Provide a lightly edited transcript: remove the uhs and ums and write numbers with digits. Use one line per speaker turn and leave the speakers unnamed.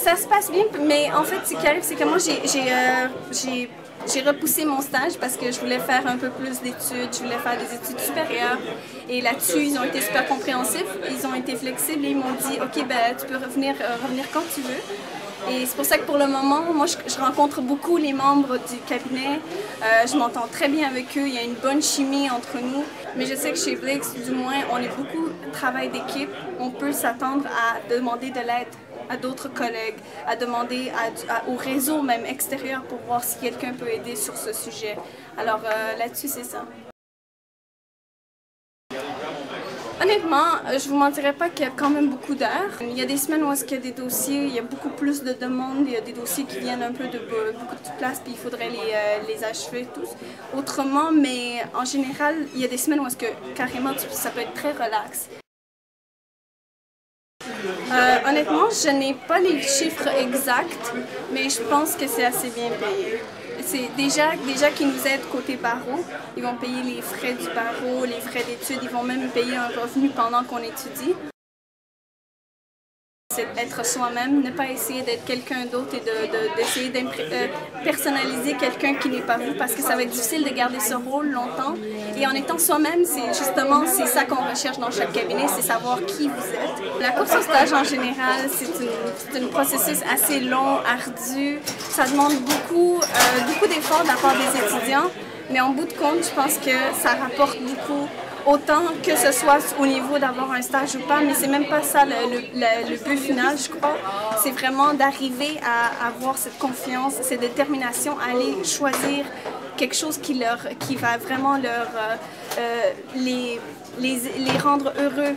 Ça se passe bien, mais en fait, ce qui arrive, c'est que moi, j'ai repoussé mon stage parce que je voulais faire un peu plus d'études, je voulais faire des études supérieures. Et là-dessus, ils ont été super compréhensifs, ils ont été flexibles et ils m'ont dit « Ok, ben, tu peux revenir quand tu veux ». Et c'est pour ça que pour le moment, moi, je rencontre beaucoup les membres du cabinet. Je m'entends très bien avec eux, il y a une bonne chimie entre nous. Mais je sais que chez Blix, du moins, on est beaucoup de travail d'équipe. On peut s'attendre à demander de l'aide à d'autres collègues, à demander au réseau même extérieur pour voir si quelqu'un peut aider sur ce sujet. Alors là-dessus, c'est ça. Honnêtement, je vous mentirais pas qu'il y a quand même beaucoup d'heures. Il y a des semaines où il y a des dossiers, il y a beaucoup plus de demandes, il y a des dossiers qui viennent un peu de beaucoup de place, puis il faudrait les achever tous. Autrement, mais en général, il y a des semaines où carrément ça peut être très relax. Honnêtement, je n'ai pas les chiffres exacts, mais je pense que c'est assez bien payé. C'est déjà qu'ils nous aident côté barreau, ils vont payer les frais du barreau, les frais d'études, ils vont même payer un revenu pendant qu'on étudie. C'est d'être soi-même, ne pas essayer d'être quelqu'un d'autre et d'essayer de personnaliser quelqu'un qui n'est pas vous, parce que ça va être difficile de garder ce rôle longtemps. Et en étant soi-même, c'est ça qu'on recherche dans chaque cabinet, c'est savoir qui vous êtes. La course au stage en général, c'est un processus assez long, ardu. Ça demande beaucoup d'efforts de la part des étudiants, mais en bout de compte, je pense que ça rapporte beaucoup. Autant que ce soit au niveau d'avoir un stage ou pas, mais c'est même pas ça le but final, je crois. C'est vraiment d'arriver à avoir cette confiance, cette détermination à aller choisir quelque chose qui va vraiment les rendre heureux.